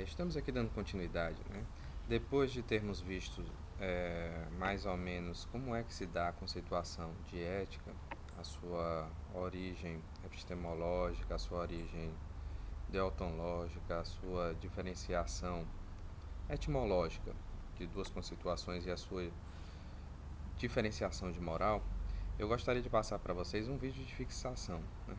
Estamos aqui dando continuidade, né? Depois de termos visto mais ou menos como é que se dá a conceituação de ética, a sua origem epistemológica, a sua origem deontológica, a sua diferenciação etimológica de duas conceituações e a sua diferenciação de moral, eu gostaria de passar para vocês um vídeo de fixação, né?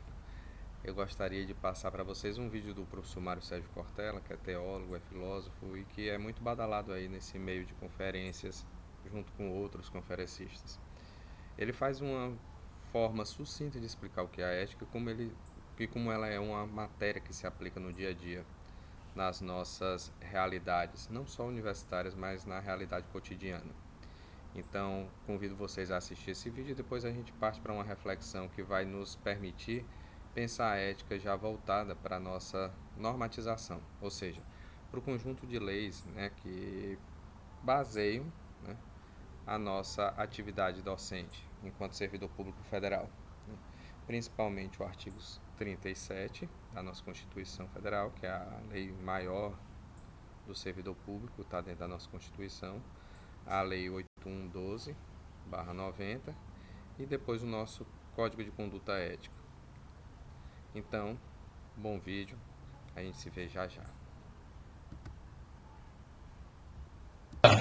Eu gostaria de passar para vocês um vídeo do professor Mário Sérgio Cortella, que é teólogo, é filósofo e que é muito badalado aí nesse meio de conferências, junto com outros conferencistas. Ele faz uma forma sucinta de explicar o que é a ética e como ela é uma matéria que se aplica no dia a dia, nas nossas realidades, não só universitárias, mas na realidade cotidiana. Então, convido vocês a assistir esse vídeo e depois a gente parte para uma reflexão que vai nos permitir pensar a ética já voltada para a nossa normatização, ou seja, para o conjunto de leis, né, que baseiam, né, a nossa atividade docente enquanto servidor público federal, né, principalmente o artigo 37 da nossa Constituição Federal, que é a lei maior do servidor público, está dentro da nossa Constituição, a lei 8112/90 e depois o nosso Código de Conduta Ética. Então, bom vídeo, a gente se vê já já.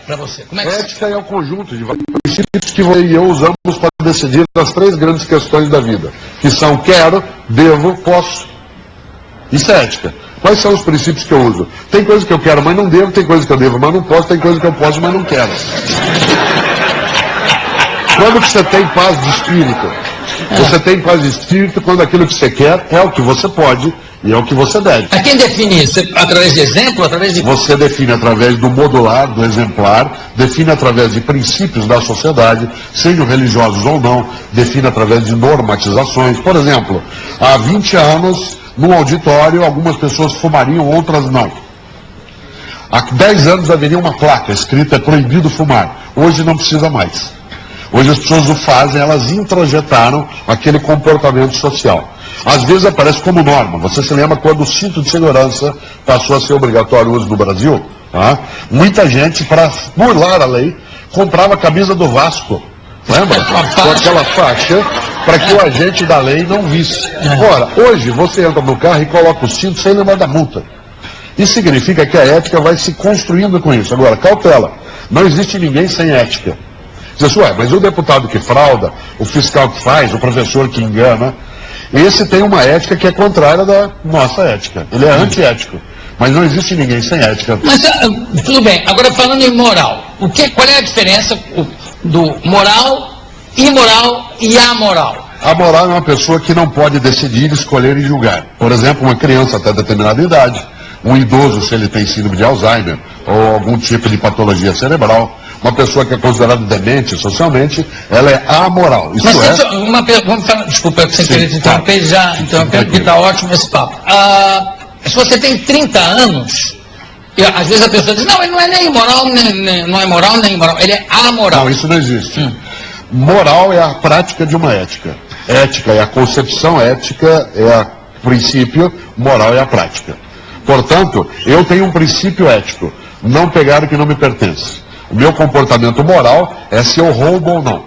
Para você, como é que Ética é o conjunto de vários princípios que você e eu usamos para decidir as três grandes questões da vida, que são quero, devo, posso. Isso é ética. Quais são os princípios que eu uso? Tem coisa que eu quero, mas não devo, tem coisa que eu devo, mas não posso, tem coisa que eu posso, mas não quero. Quando que você tem paz de espírito? Você tem paz de espírito quando aquilo que você quer é o que você pode e é o que você deve. A quem define isso? Através de exemplo? Através de... Você define através do modular, do exemplar, define através de princípios da sociedade, sejam religiosos ou não, define através de normatizações. Por exemplo, há 20 anos, num auditório, algumas pessoas fumariam, outras não. Há 10 anos haveria uma placa escrita "é proibido fumar". Hoje não precisa mais. Hoje as pessoas o fazem, elas introjetaram aquele comportamento social. Às vezes aparece como norma. Você se lembra quando o cinto de segurança passou a ser obrigatório uso no Brasil? Tá? Muita gente, para burlar a lei, comprava a camisa do Vasco. Lembra? Com aquela faixa, para que o agente da lei não visse. Ora, hoje você entra no carro e coloca o cinto sem lembrar da multa. Isso significa que a ética vai se construindo com isso. Agora, cautela, não existe ninguém sem ética. Diz assim, mas o deputado que frauda, o fiscal que faz, o professor que engana, esse tem uma ética que é contrária da nossa ética. Ele é antiético. Mas não existe ninguém sem ética. Mas tudo bem, agora falando em moral, qual é a diferença do moral, imoral e amoral? A moral é uma pessoa que não pode decidir, escolher e julgar. Por exemplo, uma criança até determinada idade, um idoso se ele tem síndrome de Alzheimer ou algum tipo de patologia cerebral. Uma pessoa que é considerada demente socialmente, ela é amoral. Isso vamos falar, desculpa, sem querer te interromper, porque está ótimo esse papo. Se você tem 30 anos, e às vezes a pessoa diz, não, ele não é nem imoral, não é moral nem imoral, ele é amoral. Não, isso não existe. Moral é a prática de uma ética. Ética é a concepção, ética é o princípio, moral é a prática. Portanto, eu tenho um princípio ético, não pegar o que não me pertence. O meu comportamento moral é se eu roubo ou não.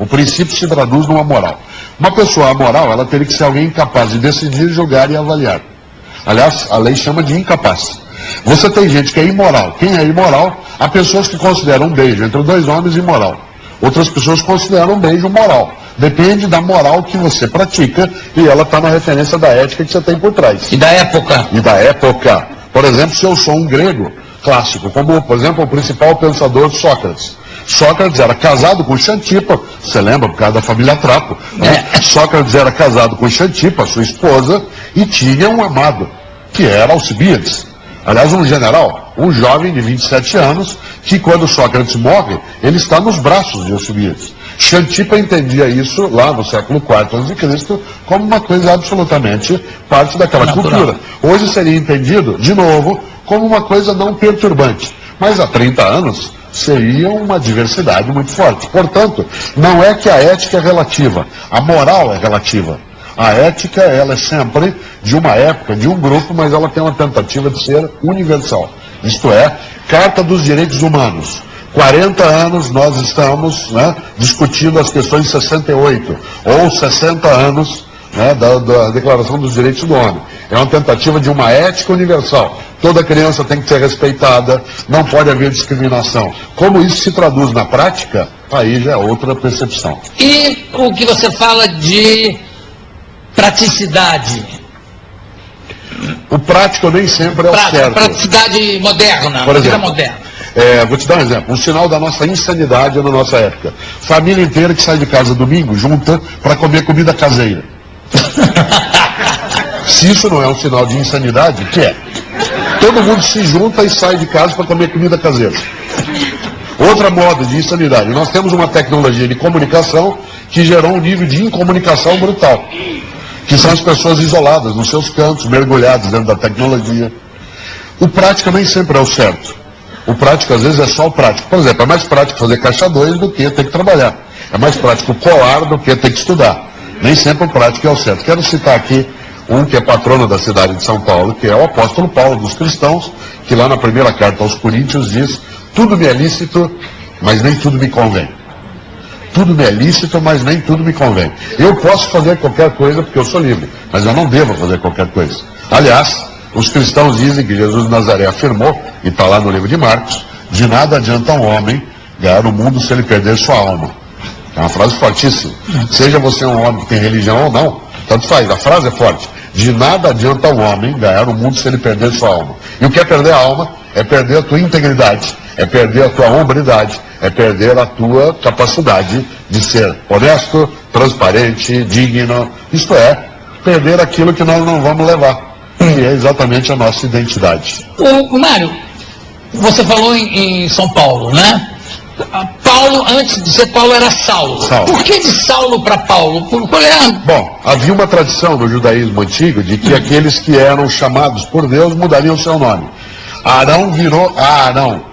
O princípio se traduz numa moral. Uma pessoa amoral, ela teria que ser alguém incapaz de decidir, julgar e avaliar. Aliás, a lei chama de incapaz. Você tem gente que é imoral. Quem é imoral? Há pessoas que consideram um beijo entre dois homens imoral. Outras pessoas consideram um beijo moral. Depende da moral que você pratica e ela está na referência da ética que você tem por trás. E da época. E da época. Por exemplo, se eu sou um grego clássico, como, por exemplo, o principal pensador Sócrates. Sócrates era casado com Xantipa, você lembra, por causa da família Trapo. Né? Sócrates era casado com Xantipa, sua esposa, e tinha um amado, que era Alcibiades. Aliás, um general, um jovem de 27 anos, que quando Sócrates morre, ele está nos braços de Alcibiades. Xantipa entendia isso, lá no século IV a.C., como uma coisa absolutamente parte daquela cultura. Hoje seria entendido, de novo, como uma coisa não perturbante. Mas há 30 anos seria uma diversidade muito forte. Portanto, não é que a ética é relativa, a moral é relativa. A ética, ela é sempre de uma época, de um grupo, mas ela tem uma tentativa de ser universal. Isto é, Carta dos Direitos Humanos. 40 anos nós estamos, né, discutindo as questões de 68, ou 60 anos, né, da Declaração dos Direitos do Homem. É uma tentativa de uma ética universal. Toda criança tem que ser respeitada, não pode haver discriminação. Como isso se traduz na prática, aí já é outra percepção. E o que você fala de praticidade? O prático nem sempre é o certo. Praticidade moderna, por exemplo, moderna. Vou te dar um exemplo. Um sinal da nossa insanidade na nossa época. Família inteira que sai de casa domingo, junta, para comer comida caseira. Se isso não é um sinal de insanidade, o que é? Todo mundo se junta e sai de casa para comer comida caseira. Outra moda de insanidade. Nós temos uma tecnologia de comunicação que gerou um nível de incomunicação brutal. Que são as pessoas isoladas nos seus cantos, mergulhadas dentro da tecnologia. O prático nem sempre é o certo. O prático, às vezes, é só o prático. Por exemplo, é mais prático fazer caixa 2 do que ter que trabalhar. É mais prático colar do que ter que estudar. Nem sempre o prático é o certo. Quero citar aqui um que é patrono da cidade de São Paulo, que é o apóstolo Paulo dos cristãos, que lá na primeira carta aos Coríntios diz: tudo me é lícito, mas nem tudo me convém. Tudo me é lícito, mas nem tudo me convém. Eu posso fazer qualquer coisa porque eu sou livre, mas eu não devo fazer qualquer coisa. Aliás, os cristãos dizem que Jesus de Nazaré afirmou, e está lá no livro de Marcos: de nada adianta um homem ganhar o mundo se ele perder sua alma. É uma frase fortíssima. Seja você um homem que tem religião ou não, tanto faz, a frase é forte. De nada adianta um homem ganhar o mundo se ele perder sua alma. E o que é perder a alma? É perder a tua integridade, é perder a tua hombridade, é perder a tua capacidade de ser honesto, transparente, digno. Isto é, perder aquilo que nós não vamos levar, que é exatamente a nossa identidade. O Mário, você falou em São Paulo, né? Paulo, antes de ser Paulo, era Saulo. Por que de Saulo para Paulo? Bom, havia uma tradição no judaísmo antigo de que aqueles que eram chamados por Deus mudariam seu nome. Arão virou Arão,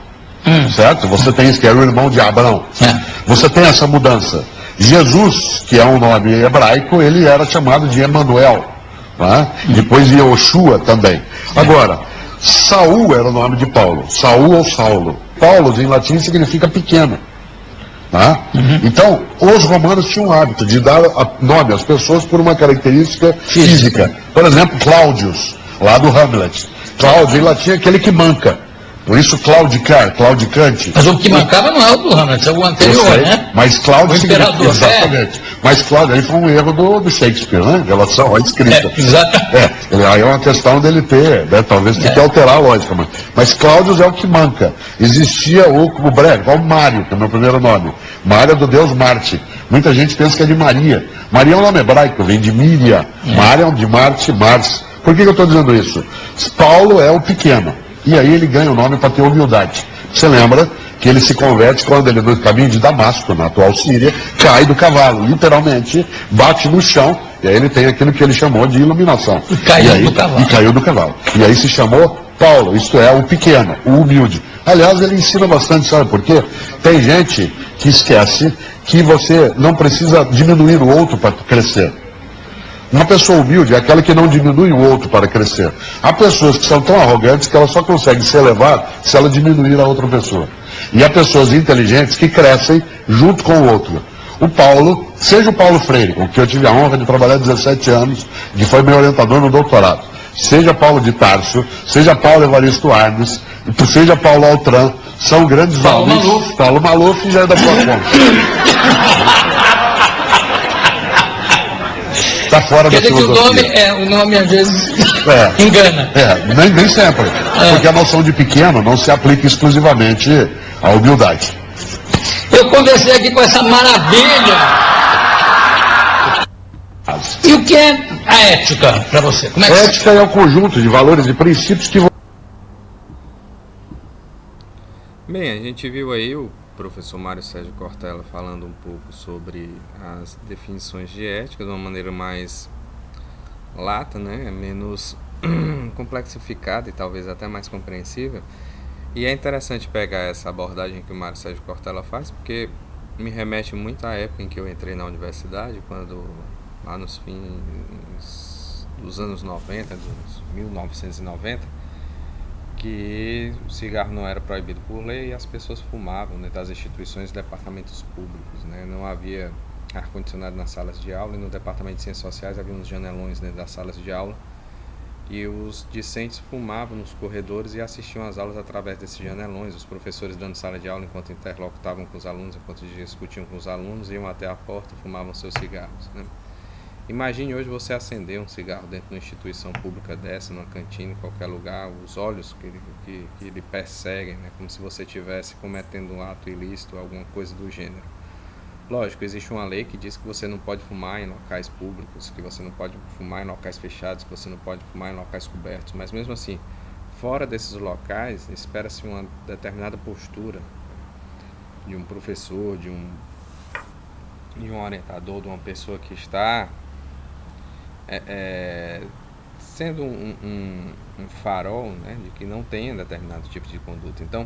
certo? Você tem isso, que era o irmão de Abraão. Você tem essa mudança. Jesus, que é um nome hebraico, ele era chamado de Emanuel. Né? Depois Yoshua também. Agora, Saul era o nome de Paulo. Saul ou Saulo. Paulo, em latim, significa pequeno. Tá? Então, os romanos tinham o hábito de dar nome às pessoas por uma característica física. Por exemplo, Cláudius, lá do Hamlet. Cláudio, em latim, é aquele que manca. Por isso, claudicar, claudicante. Mas o que mancava não é o do Hamlet, é o anterior, né? Mas Cláudio significa... Exatamente. Mas Cláudio, aí foi um erro do Shakespeare, né? Em relação à escrita. Exatamente. Aí é uma questão dele ter, né? Talvez tenha que alterar a lógica. Mas Cláudio é o que manca. Existia o breve, igual Mário, que é o meu primeiro nome. Mário é do deus Marte. Muita gente pensa que é de Maria. Maria é um nome hebraico, vem de Míria. Mário é de Marte, Mars. Por que eu estou dizendo isso? Paulo é o pequeno. E aí ele ganha o nome para ter humildade. Você lembra que ele se converte quando ele, no caminho de Damasco, na atual Síria, cai do cavalo, literalmente bate no chão, e aí ele tem aquilo que ele chamou de iluminação. E caiu do cavalo. E aí se chamou Paulo, isto é, o pequeno, o humilde. Aliás, ele ensina bastante, sabe por quê? Tem gente que esquece que você não precisa diminuir o outro para crescer. Uma pessoa humilde é aquela que não diminui o outro para crescer. Há pessoas que são tão arrogantes que ela só consegue se elevar se ela diminuir a outra pessoa. E há pessoas inteligentes que crescem junto com o outro. O Paulo, seja o Paulo Freire, com quem eu tive a honra de trabalhar 17 anos, que foi meu orientador no doutorado, seja Paulo de Tarso, seja Paulo Evaristo Arnes, seja Paulo Altran, são grandes homens. Paulo Maluf já é da sua conta. Está fora da filosofia. O nome às vezes engana. Nem sempre. Porque a noção de pequeno não se aplica exclusivamente à humildade. Eu conversei aqui com essa maravilha. E o que é a ética para você? Como é que ética é o conjunto de valores e princípios que... Bem, a gente viu aí o professor Mário Sérgio Cortella falando um pouco sobre as definições de ética de uma maneira mais lata, né? Menos complexificada e talvez até mais compreensível. E é interessante pegar essa abordagem que o Mário Sérgio Cortella faz, porque me remete muito à época em que eu entrei na universidade, quando lá nos fins dos anos 90, dos 1990, que o cigarro não era proibido por lei e as pessoas fumavam dentro das instituições e departamentos públicos, né? Não havia ar-condicionado nas salas de aula, e no departamento de ciências sociais havia uns janelões dentro das salas de aula, e os discentes fumavam nos corredores e assistiam às aulas através desses janelões. Os professores dando sala de aula enquanto interlocutavam com os alunos, enquanto discutiam com os alunos, iam até a porta e fumavam seus cigarros, né? Imagine hoje você acender um cigarro dentro de uma instituição pública dessa, numa cantina, em qualquer lugar, os olhos que lhe perseguem, né? Como se você estivesse cometendo um ato ilícito, alguma coisa do gênero. Lógico, existe uma lei que diz que você não pode fumar em locais públicos, que você não pode fumar em locais fechados, que você não pode fumar em locais cobertos, mas mesmo assim, fora desses locais, espera-se uma determinada postura de um professor, de um orientador, de uma pessoa que está sendo um farol, né, de que não tenha determinado tipo de conduta. Então,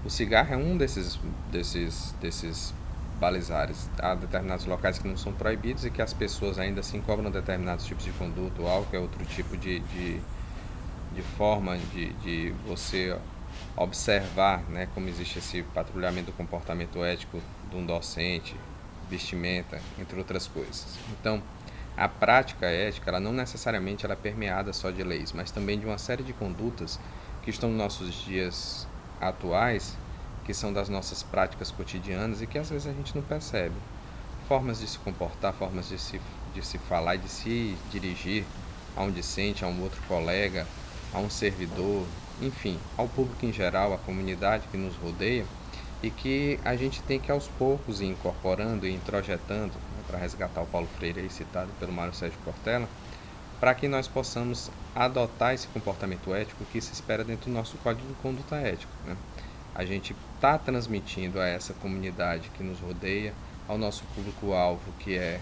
o cigarro é um desses balizares. Há determinados locais que não são proibidos e que as pessoas ainda assim cobram determinados tipos de conduta. O álcool é outro tipo de forma de você observar, né, como existe esse patrulhamento do comportamento ético de um docente, vestimenta, entre outras coisas. Então, a prática ética, ela não necessariamente ela é permeada só de leis, mas também de uma série de condutas que estão nos nossos dias atuais, que são das nossas práticas cotidianas e que às vezes a gente não percebe. Formas de se comportar, formas de se falar e de se dirigir a um discente, a um outro colega, a um servidor, enfim, ao público em geral, à comunidade que nos rodeia, e que a gente tem que aos poucos ir incorporando e introjetando, né, para resgatar o Paulo Freire aí citado pelo Mário Sérgio Cortella, para que nós possamos adotar esse comportamento ético que se espera dentro do nosso código de conduta ético, né? A gente está transmitindo a essa comunidade que nos rodeia, ao nosso público-alvo, que é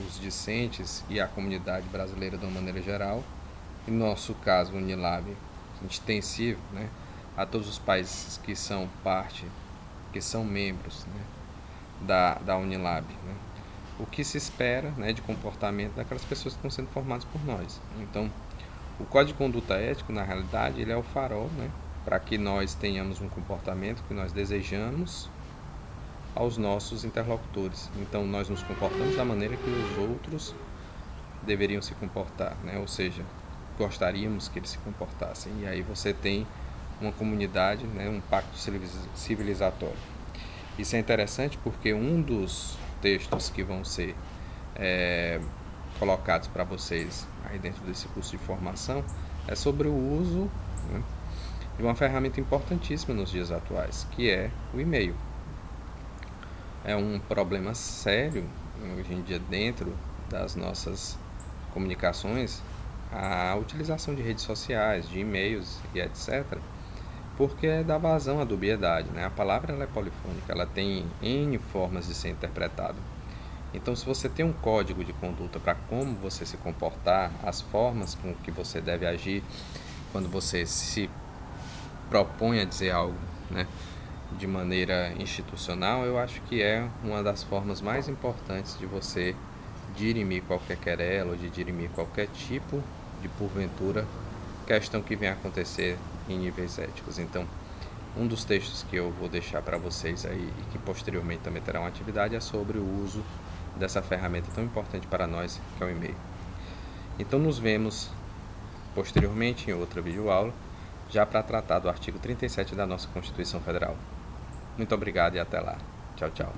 os discentes e a comunidade brasileira de uma maneira geral, e no nosso caso, o Unilab, extensivo, né, a todos os países que são parte, que são membros, né, da Unilab, né? O que se espera, né, de comportamento daquelas pessoas que estão sendo formadas por nós. Então, o Código de Conduta Ético, na realidade, ele é o farol, né, para que nós tenhamos um comportamento que nós desejamos aos nossos interlocutores. Então, nós nos comportamos da maneira que os outros deveriam se comportar, né? Ou seja, gostaríamos que eles se comportassem. E aí você tem uma comunidade, né, um pacto civilizatório. Isso é interessante porque um dos textos que vão ser colocados para vocês aí dentro desse curso de formação é sobre o uso, né, de uma ferramenta importantíssima nos dias atuais, que é o e-mail. É um problema sério hoje em dia dentro das nossas comunicações, a utilização de redes sociais, de e-mails e etc., porque dá vazão à dubiedade, né? A palavra ela é polifônica, ela tem N formas de ser interpretada. Então, se você tem um código de conduta para como você se comportar, as formas com que você deve agir quando você se propõe a dizer algo, né, de maneira institucional, eu acho que é uma das formas mais importantes de você dirimir qualquer querela ou de dirimir qualquer tipo de, porventura, questão que venha a acontecer em níveis éticos. Então, um dos textos que eu vou deixar para vocês aí e que posteriormente também terá uma atividade é sobre o uso dessa ferramenta tão importante para nós, que é o e-mail. Então, nos vemos posteriormente em outra videoaula, já para tratar do artigo 37 da nossa Constituição Federal. Muito obrigado e até lá. Tchau, tchau.